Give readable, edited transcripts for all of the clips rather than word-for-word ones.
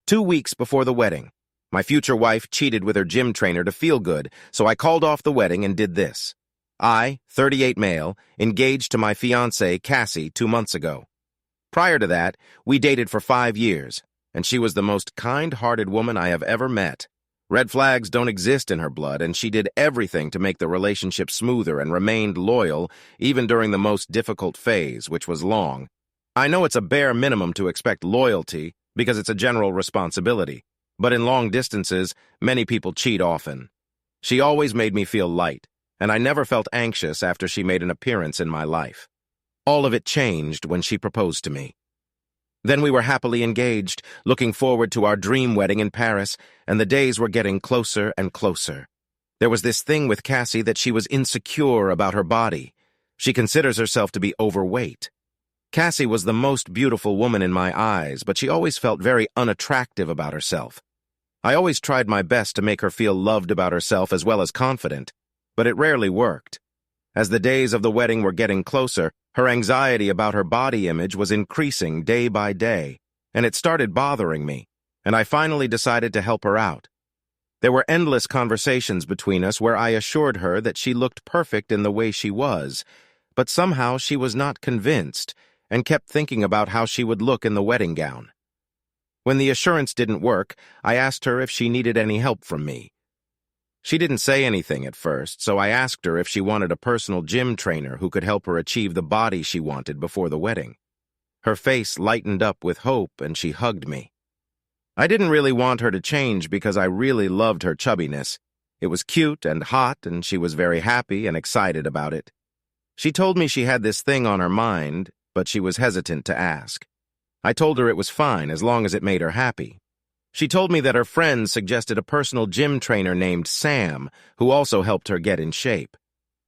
2 weeks before the wedding. My future wife cheated with her gym trainer to feel good, so I called off the wedding and did this. I, 38 male, engaged to my fiancée, Cassie, 2 months ago. Prior to that, we dated for 5 years, and she was the most kind-hearted woman I have ever met. Red flags don't exist in her blood, and she did everything to make the relationship smoother and remained loyal even during the most difficult phase, which was long. I know it's a bare minimum to expect loyalty because it's a general responsibility, but in long distances, many people cheat often. She always made me feel light, and I never felt anxious after she made an appearance in my life. All of it changed when she proposed to me. Then we were happily engaged, looking forward to our dream wedding in Paris, and the days were getting closer and closer. There was this thing with Cassie that she was insecure about her body. She considers herself to be overweight. Cassie was the most beautiful woman in my eyes, but she always felt very unattractive about herself. I always tried my best to make her feel loved about herself as well as confident, but it rarely worked. As the days of the wedding were getting closer, her anxiety about her body image was increasing day by day, and it started bothering me, and I finally decided to help her out. There were endless conversations between us where I assured her that she looked perfect in the way she was, but somehow she was not convinced and kept thinking about how she would look in the wedding gown. When the assurance didn't work, I asked her if she needed any help from me. She didn't say anything at first, so I asked her if she wanted a personal gym trainer who could help her achieve the body she wanted before the wedding. Her face lightened up with hope, and she hugged me. I didn't really want her to change because I really loved her chubbiness. It was cute and hot, and she was very happy and excited about it. She told me she had this thing on her mind, but she was hesitant to ask. I told her it was fine as long as it made her happy. She told me that her friends suggested a personal gym trainer named Sam, who also helped her get in shape.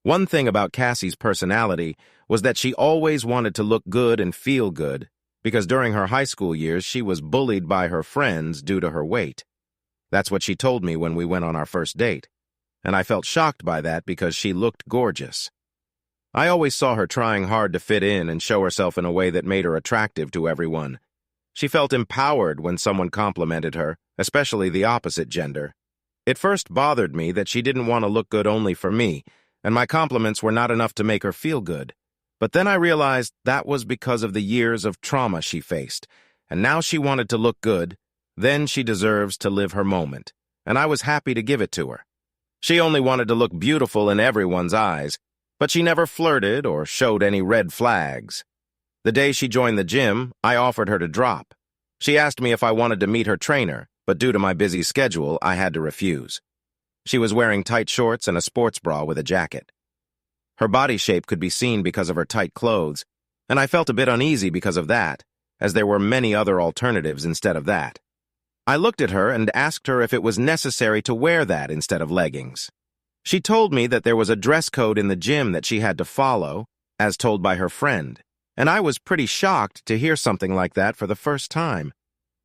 One thing about Cassie's personality was that she always wanted to look good and feel good, because during her high school years she was bullied by her friends due to her weight. That's what she told me when we went on our first date, and I felt shocked by that because she looked gorgeous. I always saw her trying hard to fit in and show herself in a way that made her attractive to everyone. She felt empowered when someone complimented her, especially the opposite gender. It first bothered me that she didn't want to look good only for me, and my compliments were not enough to make her feel good. But then I realized that was because of the years of trauma she faced, and now she wanted to look good. Then she deserves to live her moment, and I was happy to give it to her. She only wanted to look beautiful in everyone's eyes, but she never flirted or showed any red flags. The day she joined the gym, I offered her to drop. She asked me if I wanted to meet her trainer, but due to my busy schedule, I had to refuse. She was wearing tight shorts and a sports bra with a jacket. Her body shape could be seen because of her tight clothes, and I felt a bit uneasy because of that, as there were many other alternatives instead of that. I looked at her and asked her if it was necessary to wear that instead of leggings. She told me that there was a dress code in the gym that she had to follow, as told by her friend, and I was pretty shocked to hear something like that for the first time.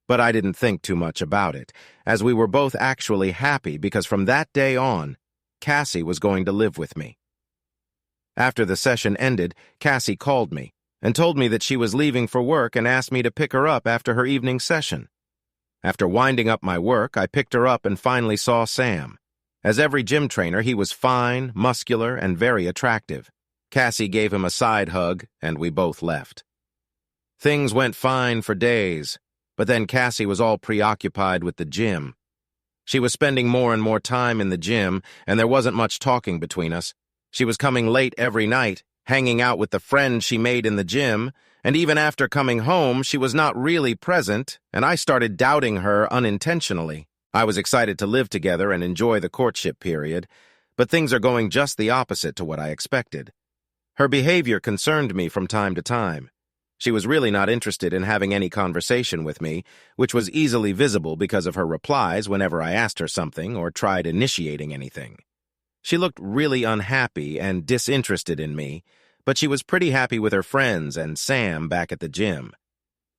But I didn't think too much about it, as we were both actually happy because from that day on, Cassie was going to live with me. After the session ended, Cassie called me and told me that she was leaving for work and asked me to pick her up after her evening session. After winding up my work, I picked her up and finally saw Sam. As every gym trainer, he was fine, muscular, and very attractive. Cassie gave him a side hug, and we both left. Things went fine for days, but then Cassie was all preoccupied with the gym. She was spending more and more time in the gym, and there wasn't much talking between us. She was coming late every night, hanging out with the friends she made in the gym, and even after coming home, she was not really present, and I started doubting her unintentionally. I was excited to live together and enjoy the courtship period, but things are going just the opposite to what I expected. Her behavior concerned me from time to time. She was really not interested in having any conversation with me, which was easily visible because of her replies whenever I asked her something or tried initiating anything. She looked really unhappy and disinterested in me, but she was pretty happy with her friends and Sam back at the gym.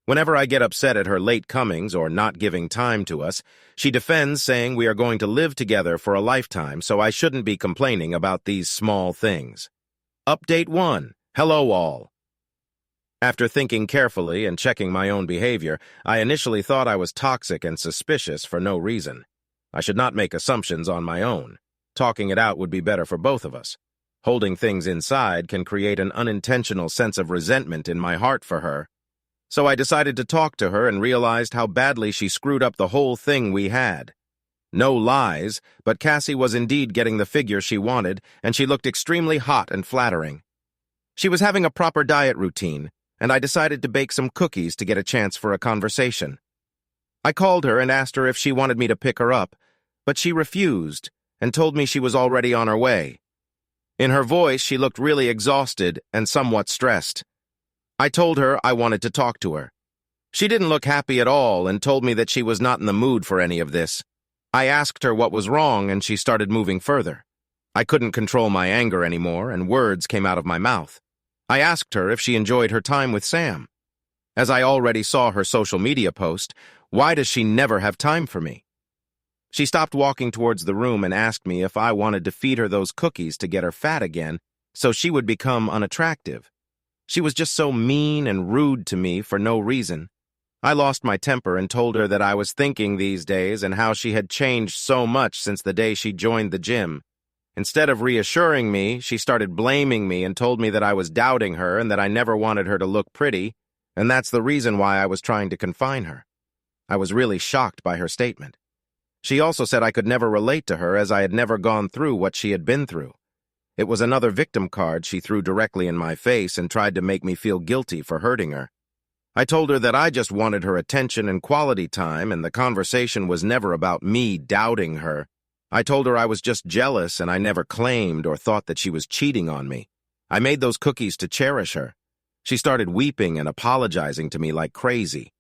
Whenever I get upset at her late comings or not giving time to us, she defends saying we are going to live together for a lifetime, so I shouldn't be complaining about these small things. Update 1. Hello all. After thinking carefully and checking my own behavior, I initially thought I was toxic and suspicious for no reason. I should not make assumptions on my own. Talking it out would be better for both of us. Holding things inside can create an unintentional sense of resentment in my heart for her. So I decided to talk to her and realized how badly she screwed up the whole thing we had. No lies, but Cassie was indeed getting the figure she wanted, and she looked extremely hot and flattering. She was having a proper diet routine, and I decided to bake some cookies to get a chance for a conversation. I called her and asked her if she wanted me to pick her up, but she refused and told me she was already on her way. In her voice, she looked really exhausted and somewhat stressed. I told her I wanted to talk to her. She didn't look happy at all and told me that she was not in the mood for any of this. I asked her what was wrong, and she started moving further. I couldn't control my anger anymore, and words came out of my mouth. I asked her if she enjoyed her time with Sam. As I already saw her social media post, why does she never have time for me? She stopped walking towards the room and asked me if I wanted to feed her those cookies to get her fat again so she would become unattractive. She was just so mean and rude to me for no reason. I lost my temper and told her that I was thinking these days and how she had changed so much since the day she joined the gym. Instead of reassuring me, she started blaming me and told me that I was doubting her and that I never wanted her to look pretty, and that's the reason why I was trying to confine her. I was really shocked by her statement. She also said I could never relate to her as I had never gone through what she had been through. It was another victim card she threw directly in my face and tried to make me feel guilty for hurting her. I told her that I just wanted her attention and quality time, and the conversation was never about me doubting her. I told her I was just jealous and I never claimed or thought that she was cheating on me. I made those cookies to cherish her. She started weeping and apologizing to me like crazy.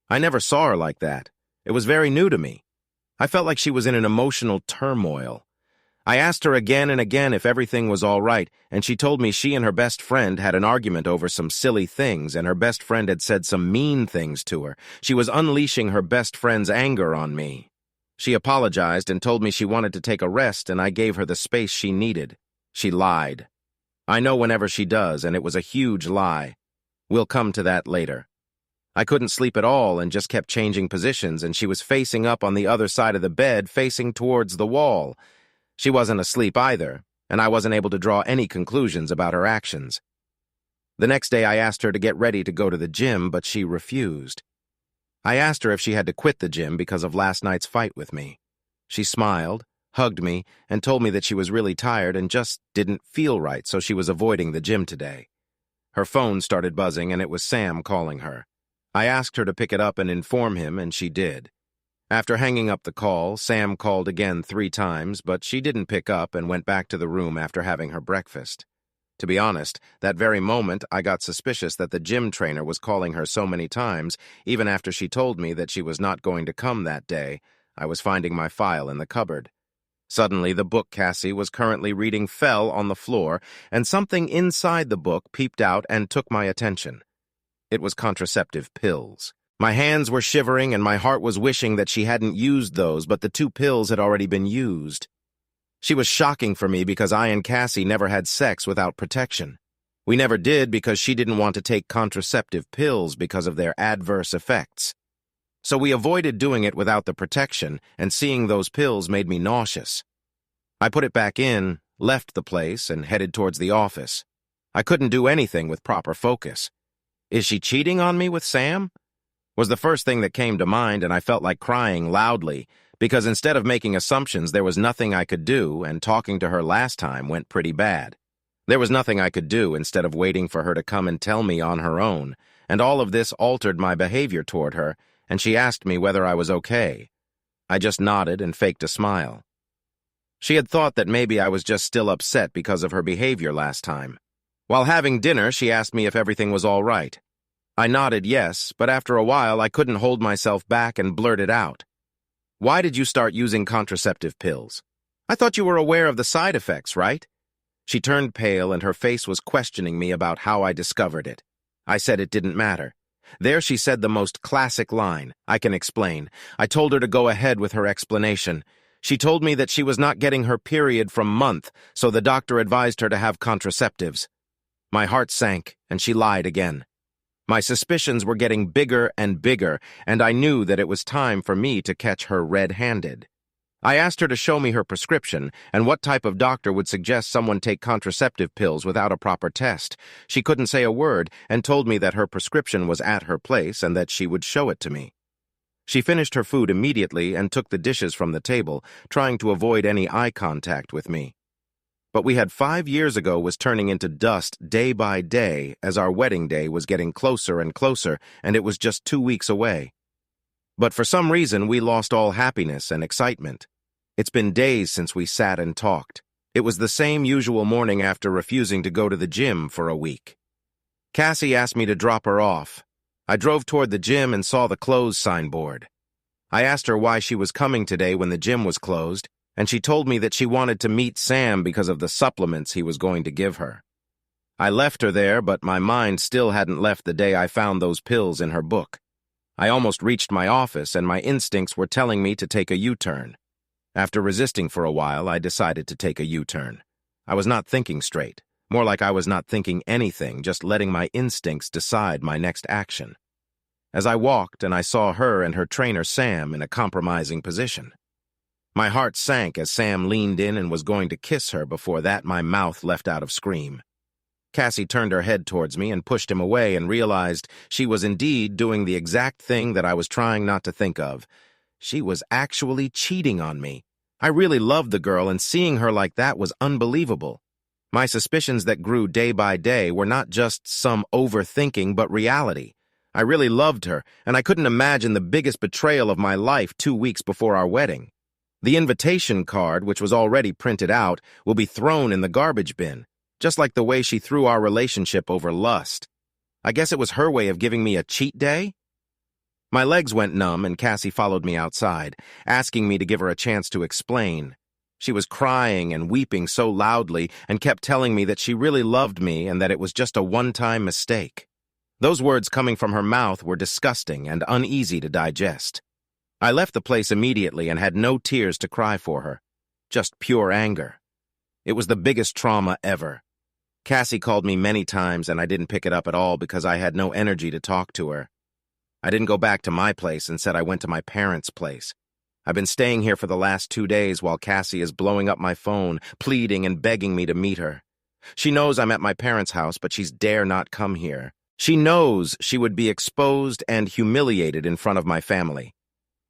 I never saw her like that. It was very new to me. I felt like she was in an emotional turmoil. I asked her again and again if everything was all right, and she told me she and her best friend had an argument over some silly things, and her best friend had said some mean things to her. She was unleashing her best friend's anger on me. She apologized and told me she wanted to take a rest, and I gave her the space she needed. She lied. I know whenever she does, and it was a huge lie. We'll come to that later. I couldn't sleep at all and just kept changing positions, and she was facing up on the other side of the bed, facing towards the wall. She wasn't asleep either, and I wasn't able to draw any conclusions about her actions. The next day I asked her to get ready to go to the gym, but she refused. I asked her if she had to quit the gym because of last night's fight with me. She smiled, hugged me, and told me that she was really tired and just didn't feel right, so she was avoiding the gym today. Her phone started buzzing, and it was Sam calling her. I asked her to pick it up and inform him, and she did. After hanging up the call, Sam called again 3 times, but she didn't pick up and went back to the room after having her breakfast. To be honest, that very moment I got suspicious that the gym trainer was calling her so many times, even after she told me that she was not going to come that day. I was finding my file in the cupboard. Suddenly, the book Cassie was currently reading fell on the floor, and something inside the book peeped out and took my attention. It was contraceptive pills. My hands were shivering and my heart was wishing that she hadn't used those, but the 2 pills had already been used. She was shocking for me because I and Cassie never had sex without protection. We never did because she didn't want to take contraceptive pills because of their adverse effects. So we avoided doing it without the protection, and seeing those pills made me nauseous. I put it back in, left the place, and headed towards the office. I couldn't do anything with proper focus. Is she cheating on me with Sam? Was the first thing that came to mind, and I felt like crying loudly, because instead of making assumptions, there was nothing I could do, and talking to her last time went pretty bad. There was nothing I could do instead of waiting for her to come and tell me on her own, and all of this altered my behavior toward her, and she asked me whether I was okay. I just nodded and faked a smile. She had thought that maybe I was just still upset because of her behavior last time. While having dinner, she asked me if everything was all right. I nodded yes, but after a while I couldn't hold myself back and blurted out. Why did you start using contraceptive pills? I thought you were aware of the side effects, right? She turned pale and her face was questioning me about how I discovered it. I said it didn't matter. There she said the most classic line, I can explain. I told her to go ahead with her explanation. She told me that she was not getting her period from month, so the doctor advised her to have contraceptives. My heart sank, and she lied again. My suspicions were getting bigger and bigger, and I knew that it was time for me to catch her red-handed. I asked her to show me her prescription and what type of doctor would suggest someone take contraceptive pills without a proper test. She couldn't say a word and told me that her prescription was at her place and that she would show it to me. She finished her food immediately and took the dishes from the table, trying to avoid any eye contact with me. What we had 5 years ago was turning into dust day by day as our wedding day was getting closer and closer, and it was just 2 weeks away. But for some reason, we lost all happiness and excitement. It's been days since we sat and talked. It was the same usual morning after refusing to go to the gym for a week. Cassie asked me to drop her off. I drove toward the gym and saw the closed signboard. I asked her why she was coming today when the gym was closed, and she told me that she wanted to meet Sam because of the supplements he was going to give her. I left her there, but my mind still hadn't left the day I found those pills in her book. I almost reached my office, and my instincts were telling me to take a U-turn. After resisting for a while, I decided to take a U-turn. I was not thinking straight, more like I was not thinking anything, just letting my instincts decide my next action. As I walked, and I saw her and her trainer Sam in a compromising position. My heart sank as Sam leaned in and was going to kiss her. Before that, my mouth left out of scream. Cassie turned her head towards me and pushed him away and realized she was indeed doing the exact thing that I was trying not to think of. She was actually cheating on me. I really loved the girl, and seeing her like that was unbelievable. My suspicions that grew day by day were not just some overthinking, but reality. I really loved her, and I couldn't imagine the biggest betrayal of my life 2 weeks before our wedding. The invitation card, which was already printed out, will be thrown in the garbage bin, just like the way she threw our relationship over lust. I guess it was her way of giving me a cheat day? My legs went numb, and Cassie followed me outside, asking me to give her a chance to explain. She was crying and weeping so loudly and kept telling me that she really loved me and that it was just a one-time mistake. Those words coming from her mouth were disgusting and uneasy to digest. I left the place immediately and had no tears to cry for her, just pure anger. It was the biggest trauma ever. Cassie called me many times and I didn't pick it up at all because I had no energy to talk to her. I didn't go back to my place and said I went to my parents' place. I've been staying here for the last 2 days while Cassie is blowing up my phone, pleading and begging me to meet her. She knows I'm at my parents' house, but she's dare not come here. She knows she would be exposed and humiliated in front of my family.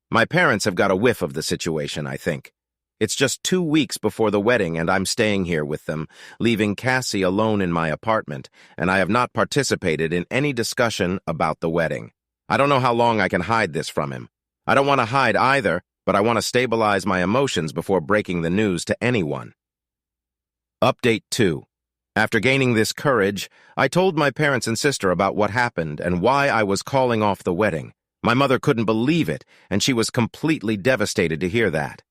My parents have got a whiff of the situation, I think. It's just 2 weeks before the wedding and I'm staying here with them, leaving Cassie alone in my apartment, and I have not participated in any discussion about the wedding. I don't know how long I can hide this from him. I don't want to hide either, but I want to stabilize my emotions before breaking the news to anyone. Update 2. After gaining this courage, I told my parents and sister about what happened and why I was calling off the wedding. My mother couldn't believe it, and she was completely devastated to hear that.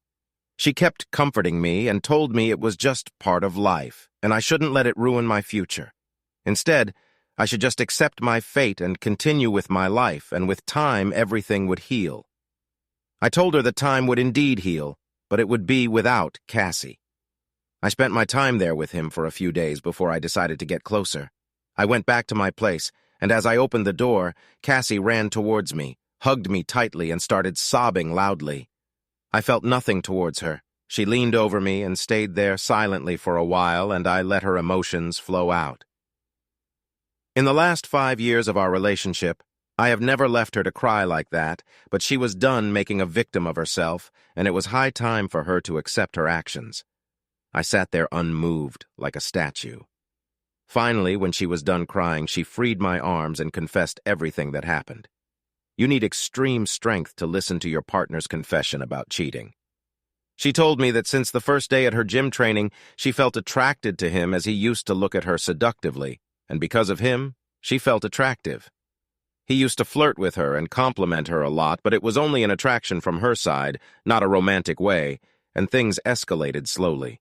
She kept comforting me and told me it was just part of life, and I shouldn't let it ruin my future. Instead, I should just accept my fate and continue with my life, and with time everything would heal. I told her that time would indeed heal, but it would be without Cassie. I spent my time there with him for a few days before I decided to get closer. I went back to my place, and as I opened the door, Cassie ran towards me, hugged me tightly, and started sobbing loudly. I felt nothing towards her. She leaned over me and stayed there silently for a while, and I let her emotions flow out. In the last 5 years of our relationship, I have never left her to cry like that, but she was done making a victim of herself, and it was high time for her to accept her actions. I sat there unmoved, like a statue. Finally, when she was done crying, she freed my arms and confessed everything that happened. You need extreme strength to listen to your partner's confession about cheating. She told me that since the first day at her gym training, she felt attracted to him as he used to look at her seductively, and because of him, she felt attractive. He used to flirt with her and compliment her a lot, but it was only an attraction from her side, not a romantic way, and things escalated slowly.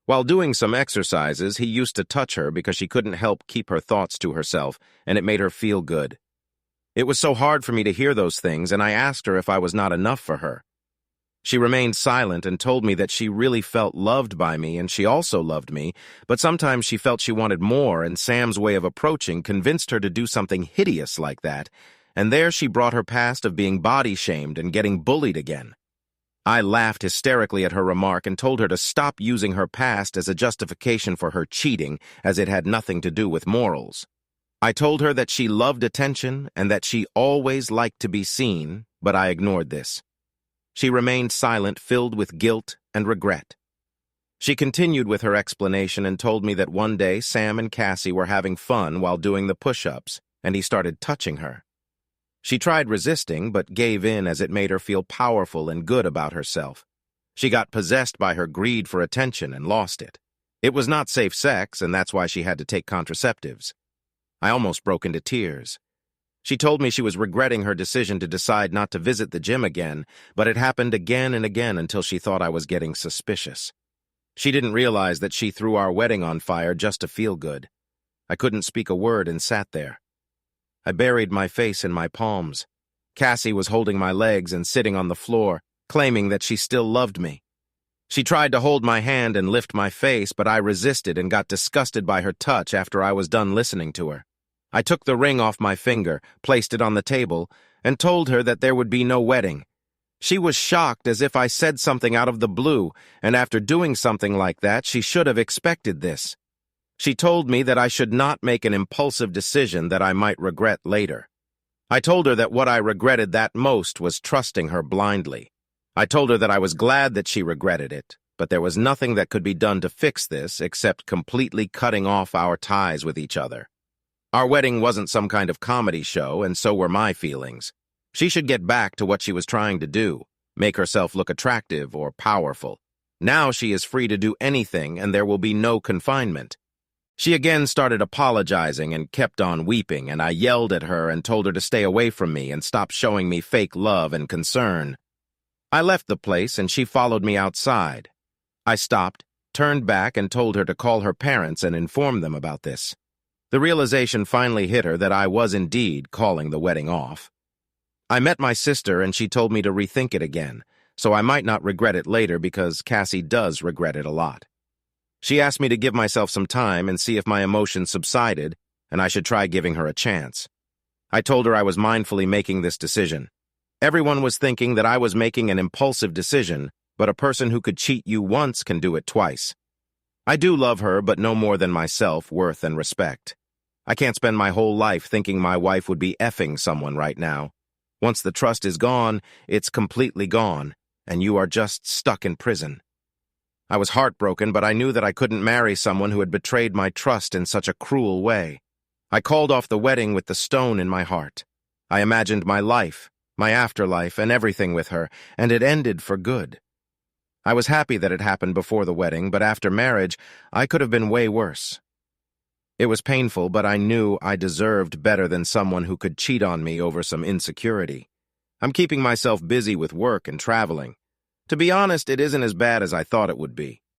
While doing some exercises, he used to touch her because she couldn't help keep her thoughts to herself, and it made her feel good. It was so hard for me to hear those things, and I asked her if I was not enough for her. She remained silent and told me that she really felt loved by me and she also loved me, but sometimes she felt she wanted more and Sam's way of approaching convinced her to do something hideous like that, and there she brought her past of being body-shamed and getting bullied again. I laughed hysterically at her remark and told her to stop using her past as a justification for her cheating, as it had nothing to do with morals. I told her that she loved attention and that she always liked to be seen, but I ignored this. She remained silent, filled with guilt and regret. She continued with her explanation and told me that one day Sam and Cassie were having fun while doing the push-ups, and he started touching her. She tried resisting, but gave in as it made her feel powerful and good about herself. She got possessed by her greed for attention and lost it. It was not safe sex, and that's why she had to take contraceptives. I almost broke into tears. She told me she was regretting her decision to decide not to visit the gym again, but it happened again and again until she thought I was getting suspicious. She didn't realize that she threw our wedding on fire just to feel good. I couldn't speak a word and sat there. I buried my face in my palms. Cassie was holding my legs and sitting on the floor, claiming that she still loved me. She tried to hold my hand and lift my face, but I resisted and got disgusted by her touch after I was done listening to her. I took the ring off my finger, placed it on the table, and told her that there would be no wedding. She was shocked as if I said something out of the blue, and after doing something like that, she should have expected this. She told me that I should not make an impulsive decision that I might regret later. I told her that what I regretted that most was trusting her blindly. I told her that I was glad that she regretted it, but there was nothing that could be done to fix this except completely cutting off our ties with each other. Our wedding wasn't some kind of comedy show, and so were my feelings. She should get back to what she was trying to do, make herself look attractive or powerful. Now she is free to do anything, and there will be no confinement. She again started apologizing and kept on weeping, and I yelled at her and told her to stay away from me and stop showing me fake love and concern. I left the place, and she followed me outside. I stopped, turned back, and told her to call her parents and inform them about this. The realization finally hit her that I was indeed calling the wedding off. I met my sister and she told me to rethink it again, so I might not regret it later because Cassie does regret it a lot. She asked me to give myself some time and see if my emotions subsided, and I should try giving her a chance. I told her I was mindfully making this decision. Everyone was thinking that I was making an impulsive decision, but a person who could cheat you once can do it twice. I do love her, but no more than myself, worth and respect. I can't spend my whole life thinking my wife would be effing someone right now. Once the trust is gone, it's completely gone, and you are just stuck in prison. I was heartbroken, but I knew that I couldn't marry someone who had betrayed my trust in such a cruel way. I called off the wedding with the stone in my heart. I imagined my life, my afterlife, and everything with her, and it ended for good. I was happy that it happened before the wedding, but after marriage, I could have been way worse. It was painful, but I knew I deserved better than someone who could cheat on me over some insecurity. I'm keeping myself busy with work and traveling. To be honest, it isn't as bad as I thought it would be.